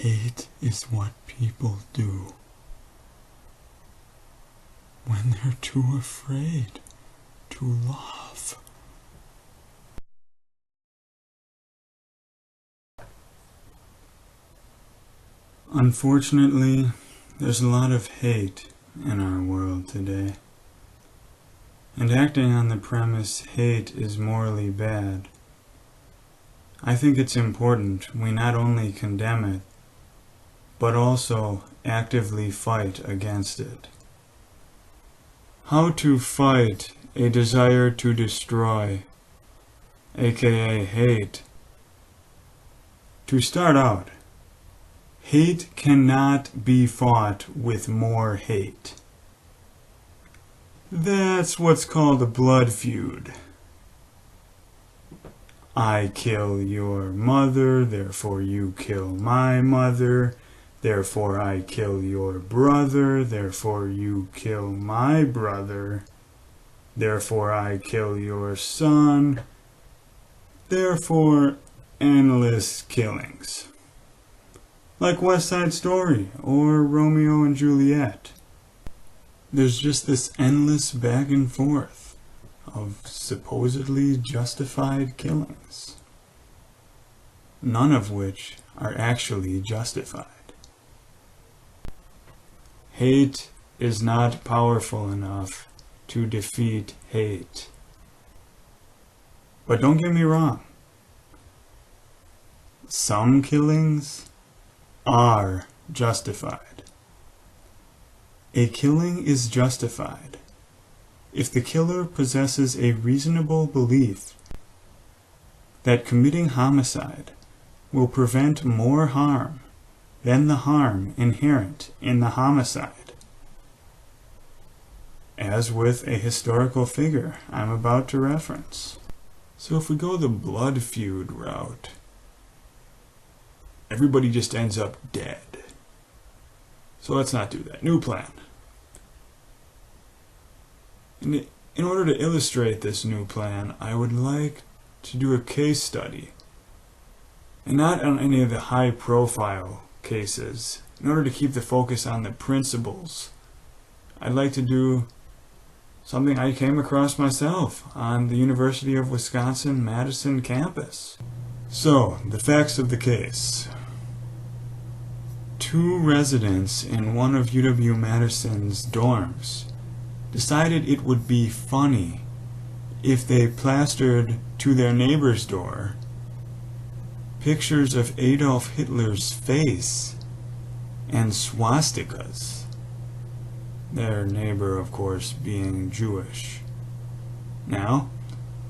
Hate is what people do when they're too afraid to love. Unfortunately, there's a lot of hate in our world today. And acting on the premise hate is morally bad, I think it's important we not only condemn it, but also actively fight against it. How to fight a desire to destroy, aka hate. To start out, hate cannot be fought with more hate. That's what's called a blood feud. I kill your mother, therefore you kill my mother, therefore I kill your brother, therefore you kill my brother, therefore I kill your son, therefore endless killings. Like West Side Story or Romeo and Juliet. There's just this endless back and forth of supposedly justified killings, none of which are actually justified. Hate is not powerful enough to defeat hate. But don't get me wrong, some killings are justified. A killing is justified if the killer possesses a reasonable belief that committing homicide will prevent more harm than the harm inherent in the homicide. As with a historical figure I'm about to reference. So if we go the blood feud route, everybody just ends up dead. So let's not do that. New plan. In order to illustrate this new plan, I would like to do a case study. And not on any of the high-profile cases. In order to keep the focus on the principles, I'd like to do something I came across myself on the University of Wisconsin-Madison campus. So, the facts of the case. 2 residents in one of UW-Madison's dorms decided it would be funny if they plastered to their neighbor's door pictures of Adolf Hitler's face and swastikas. Their neighbor, of course, being Jewish. Now,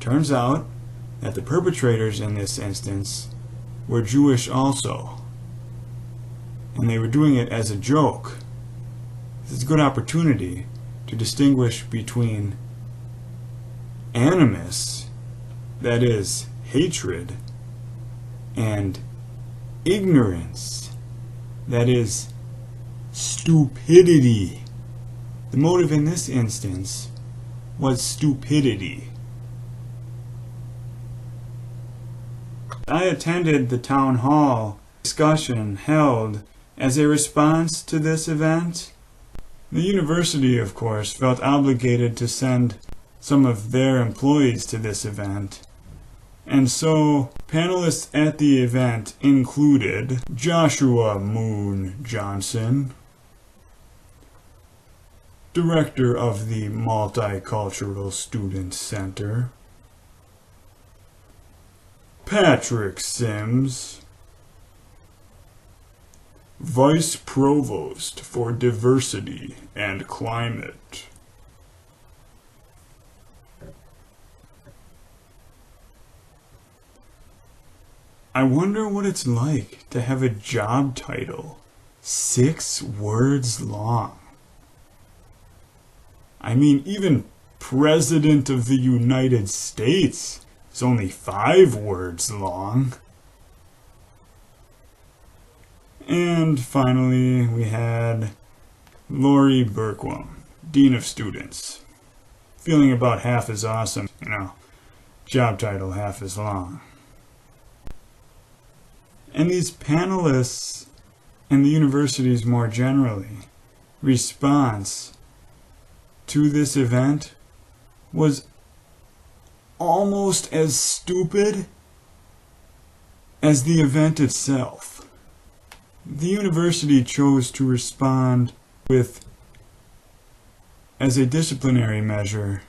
turns out that the perpetrators in this instance were Jewish also. And they were doing it as a joke. It's a good opportunity to distinguish between animus, that is, hatred, and ignorance, that is, stupidity. The motive in this instance was stupidity. I attended the town hall discussion held as a response to this event. The university, of course, felt obligated to send some of their employees to this event. And so, panelists at the event included Joshua Moon Johnson, director of the Multicultural Student Center, Patrick Sims, Vice Provost for Diversity and Climate, I wonder what it's like to have a job title 6 words long. I mean, even President of the United States is only 5 words long. And finally, we had Lori Berkwam, Dean of Students. Feeling about half as awesome, job title half as long. And these panelists and the universities more generally, response to this event was almost as stupid as the event itself. The university chose to respond with, as a disciplinary measure,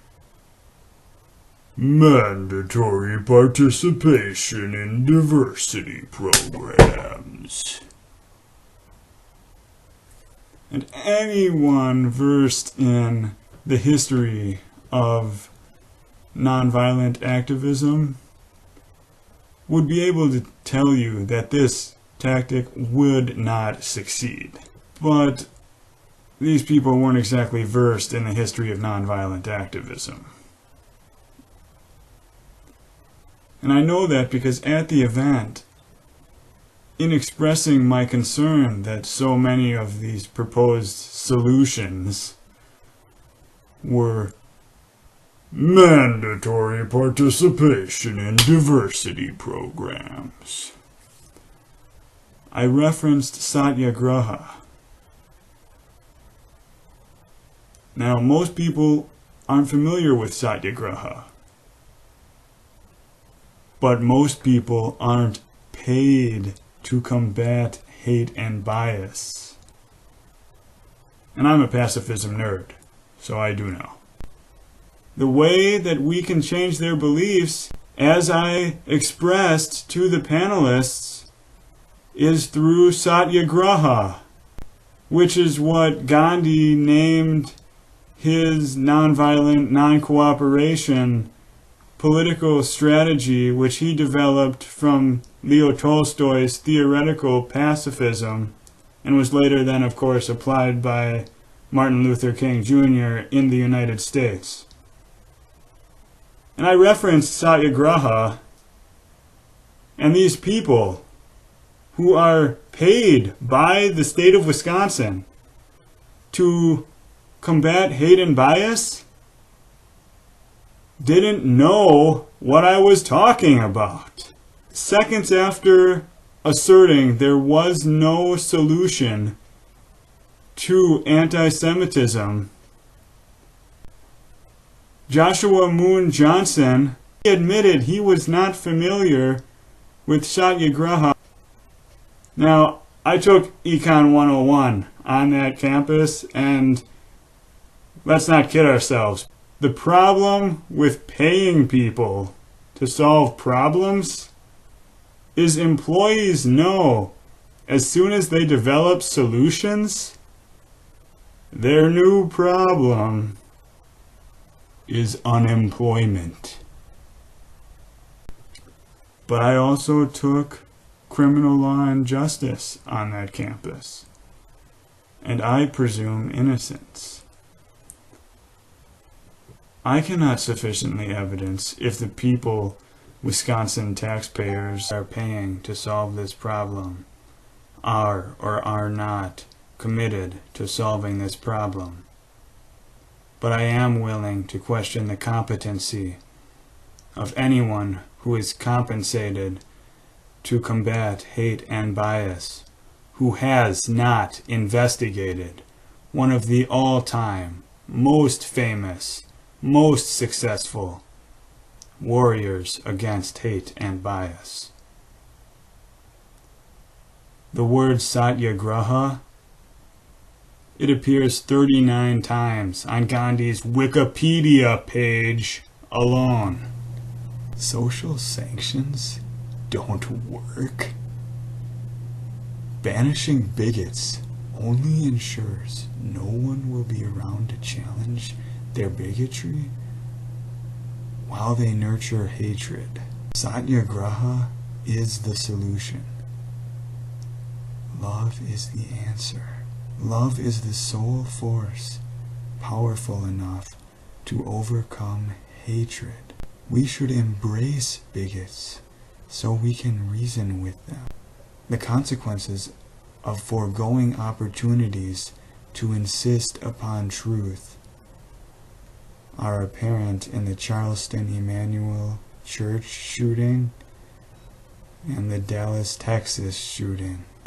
mandatory participation in diversity programs. And anyone versed in the history of nonviolent activism would be able to tell you that this tactic would not succeed. But these people weren't exactly versed in the history of nonviolent activism. And I know that because at the event, in expressing my concern that so many of these proposed solutions were mandatory participation in diversity programs, I referenced Satyagraha. Now, most people aren't familiar with Satyagraha, but most people aren't paid to combat hate and bias. And I'm a pacifism nerd, so I do know. The way that we can change their beliefs, as I expressed to the panelists, is through Satyagraha, which is what Gandhi named his nonviolent, non-cooperation political strategy, which he developed from Leo Tolstoy's theoretical pacifism, and was later then, of course, applied by Martin Luther King Jr. in the United States. And I referenced Satyagraha and these people who are paid by the state of Wisconsin to combat hate and bias didn't know what I was talking about. Seconds after asserting there was no solution to anti-Semitism, Joshua Moon Johnson admitted he was not familiar with Satyagraha. Now, I took Econ 101 on that campus, and let's not kid ourselves. The problem with paying people to solve problems is employees know as soon as they develop solutions, their new problem is unemployment. But I also took criminal law and justice on that campus, and I presume innocence. I cannot sufficiently evidence if the people Wisconsin taxpayers are paying to solve this problem are or are not committed to solving this problem. But I am willing to question the competency of anyone who is compensated to combat hate and bias, who has not investigated one of the all-time most famous, most successful warriors against hate and bias. The word Satyagraha, it appears 39 times on Gandhi's Wikipedia page alone. Social sanctions don't work. Banishing bigots only ensures no one will be around to challenge their bigotry while they nurture hatred. Satyagraha is the solution. Love is the answer. Love is the sole force powerful enough to overcome hatred. We should embrace bigots so we can reason with them. The consequences of foregoing opportunities to insist upon truth are apparent in the Charleston Emmanuel Church shooting and the Dallas, Texas shooting.